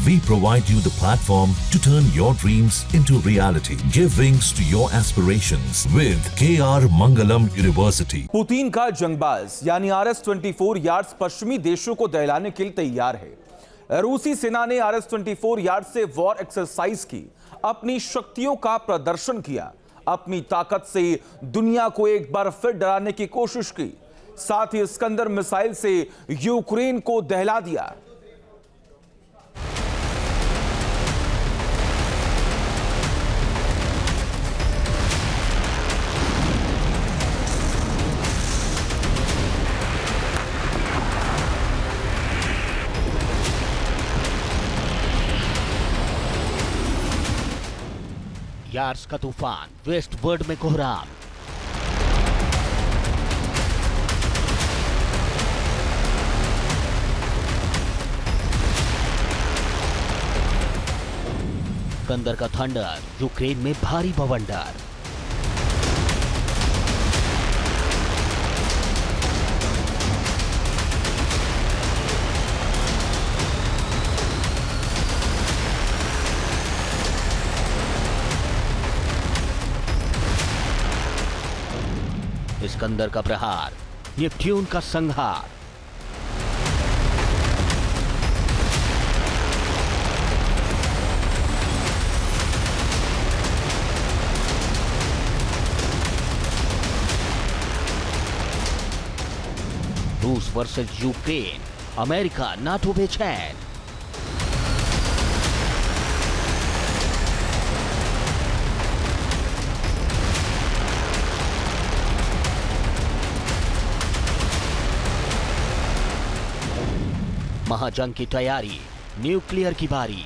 We provide you the platform to turn your dreams into reality. Give wings to your aspirations with KR Mangalam University. Putin का जंगबाज यानी RS-24 yards पश्चिमी देशों को दहलाने के लिए तैयार है। रूसी सेना ने RS-24 यार्ड्स से वॉर एक्सरसाइज की, अपनी शक्तियों का प्रदर्शन किया, अपनी ताकत से दुनिया को एक बार फिर डराने की कोशिश की। साथ ही इस्कंदर मिसाइल से यूक्रेन को दहला दिया। यार्स का तूफान, वेस्ट वर्ल्ड में कोहराम। कंदर का थंडर, यूक्रेन में भारी बवंडर। इस्कंदर का प्रहार, नेपट्यून का संहार। रूस वर्सेस यूक्रेन, अमेरिका नाटो बेचैन। महाजंग की तैयारी, न्यूक्लियर की बारी।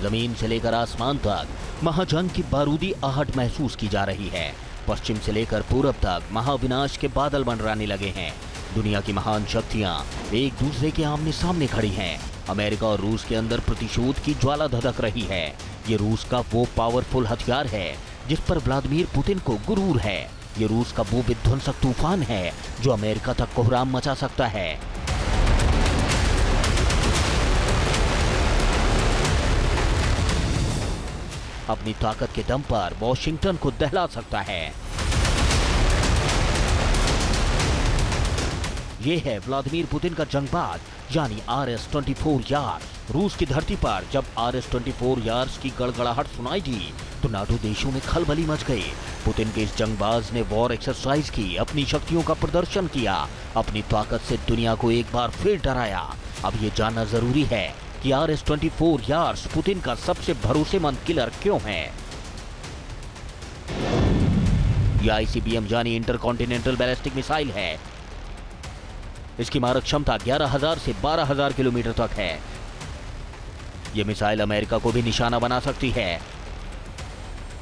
जमीन से लेकर आसमान तक महाजंग की बारूदी आहट महसूस की जा रही है। पश्चिम से लेकर पूरब तक महाविनाश के बादल मंडराने लगे हैं। दुनिया की महान शक्तियां एक दूसरे के आमने सामने खड़ी हैं। अमेरिका और रूस के अंदर प्रतिशोध की ज्वाला धधक रही है। ये रूस का वो पावरफुल हथियार है जिस पर व्लादिमीर पुतिन को गुरूर है। ये रूस का वो विध्वंसक तूफान है जो अमेरिका तक कोहराम मचा सकता है। अपनी ताकत के दम पर वॉशिंगटन को दहला सकता है। यह है व्लादिमीर पुतिन का जंगबाज यानी RS-24 यार्ड्स। रूस की धरती पर जब RS-24 यार्ड्स की गड़गड़ाहट सुनाई दी तो नाटो देशों में खलबली मच गई। पुतिन के इस जंगबाज ने वॉर एक्सरसाइज की, अपनी शक्तियों का प्रदर्शन किया, अपनी ताकत से दुनिया को एक बार फिर डराया। अब ये जानना जरूरी है कि RS-24 यार्ड्स पुतिन का सबसे भरोसेमंद किलर क्यों है। यह ICBM यानी इंटरकॉन्टिनेंटल बैलिस्टिक मिसाइल है। इसकी मारक क्षमता 11,000 से 12,000 किलोमीटर तक है। यह मिसाइल अमेरिका को भी निशाना बना सकती है।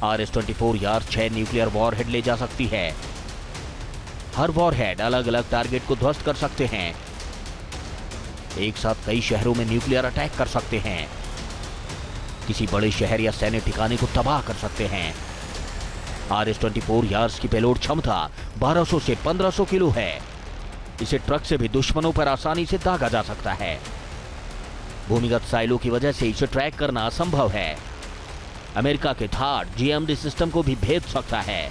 RS-24 यार्ड्स 6 न्यूक्लियर वॉरहेड ले जा सकती है। हर वॉरहेड अलग अलग टारगेट को ध्वस्त कर सकते हैं। एक साथ कई शहरों में न्यूक्लियर अटैक कर सकते हैं। किसी बड़े शहर या सैन्य ठिकाने को तबाह कर सकते हैं। RS-24 यार्ड्स की पेलोड क्षमता 1200 से 1500 किलो है। इसे ट्रक से भी दुश्मनों पर आसानी से दागा जा सकता है। भूमिगत साइलों की वजह से इसे ट्रैक करना असंभव है। अमेरिका के THAAD GMD सिस्टम को भी भेद सकता है।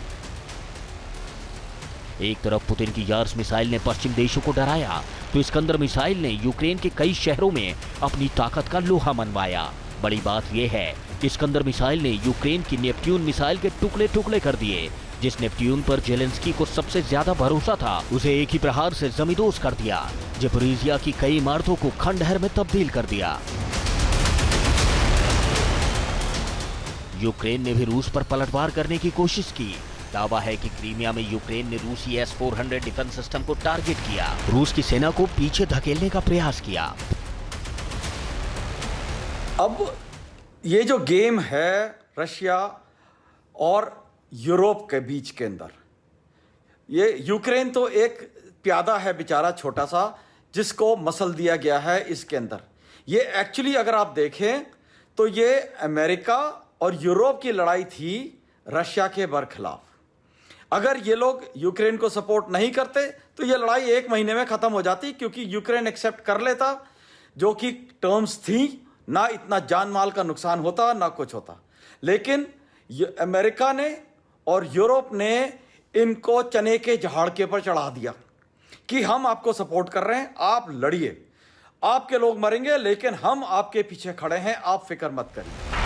एक तरफ पुतिन की यार्ड्स मिसाइल ने पश्चिम देशों को डराया तो इस्कंदर मिसाइल ने यूक्रेन के कई शहरों में अपनी ताकत का लोहा मनवाया। बड़ी बात यह है कि इस्कंदर मिसाइल ने यूक्रेन की नेपट्यून मिसाइल के टुकड़े टुकड़े कर दिए। जिस नेपट्यून पर जेलेंस्की को सबसे ज्यादा भरोसा था उसे एक ही प्रहार से जमींदोज कर दिया। ज़पोरिज़िया की कई इमारतों को खंडहर में तब्दील कर दिया। यूक्रेन ने भी रूस पर पलटवार करने की कोशिश की। दावा है कि क्रीमिया में यूक्रेन ने रूसी S-400 डिफेंस सिस्टम को टारगेट किया, रूस की सेना को पीछे धकेलने का प्रयास किया। अब ये जो गेम है रशिया और यूरोप के बीच के अंदर, ये यूक्रेन तो एक प्यादा है बेचारा छोटा सा, जिसको मसल दिया गया है इसके अंदर। ये एक्चुअली अगर आप देखें तो ये अमेरिका और यूरोप की लड़ाई थी रशिया के बरखिलाफ। अगर ये लोग यूक्रेन को सपोर्ट नहीं करते तो ये लड़ाई 1 महीने में ख़त्म हो जाती, क्योंकि यूक्रेन एक्सेप्ट कर लेता, जो कि टर्म्स थी, ना इतना जान माल का नुकसान होता ना कुछ होता। लेकिन अमेरिका ने और यूरोप ने इनको चने के झाड़के पर चढ़ा दिया कि हम आपको सपोर्ट कर रहे हैं, आप लड़िए, आपके लोग मरेंगे लेकिन हम आपके पीछे खड़े हैं, आप फिक्र मत करिए।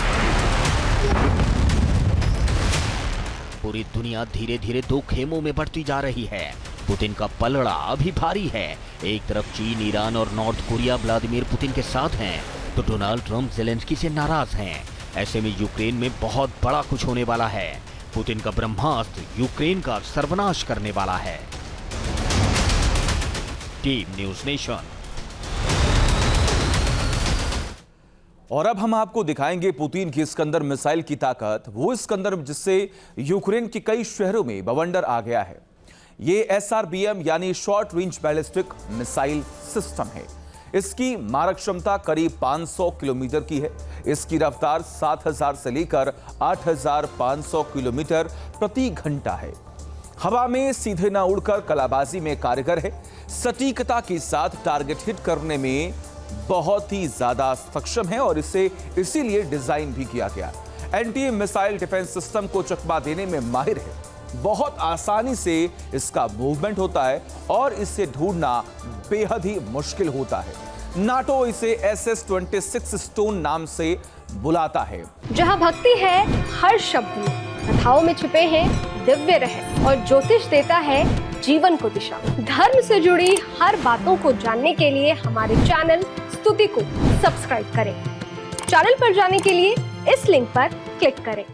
पूरी दुनिया धीरे धीरे 2 खेमों में बढ़ती जा रही है। पुतिन का पलड़ा अभी भारी है। एक तरफ चीन, ईरान और नॉर्थ कोरिया व्लादिमीर पुतिन के साथ हैं, तो डोनाल्ड ट्रंप ज़ेलेंस्की से नाराज हैं। ऐसे में यूक्रेन में बहुत बड़ा कुछ होने वाला है। पुतिन का ब्रह्मास्त्र यूक्रेन का सर्वनाश करने वाला है। Team news nation. और अब हम आपको दिखाएंगे पुतिन की इस्कंदर मिसाइल की ताकत, वो इस्कंदर जिससे यूक्रेन के कई शहरों में बवंडर आ गया है। ये SRBM यानी short range ballistic missile system है। इसकी मारक क्षमता करीब 500 किलोमीटर की है। इसकी रफ्तार 7000 से लेकर 8500 किलोमीटर प्रति घंटा है। हवा में सीधे न उड़कर कलाबाजी में कारगर है। सटीकता के साथ टारगेट हिट करने में बहुत ही ज्यादा सक्षम है और इसे इसीलिए डिजाइन भी किया गया। एंटी मिसाइल डिफेंस सिस्टम को चकमा देने में माहिर है। बहुत आसानी से इसका मूवमेंट होता है और इसे ढूंढना बेहद ही मुश्किल होता है। नाटो इसे SS-26 स्टोन नाम से बुलाता है। जहां भक्ति है हर शब्द में, कथाओं में छिपे हैं दिव्य रहस्य और ज्योतिष देता है जीवन को दिशा। धर्म से जुड़ी हर बातों को जानने के लिए हमारे चैनल स्तुति को सब्सक्राइब करें। चैनल पर जाने के लिए इस लिंक पर क्लिक करें।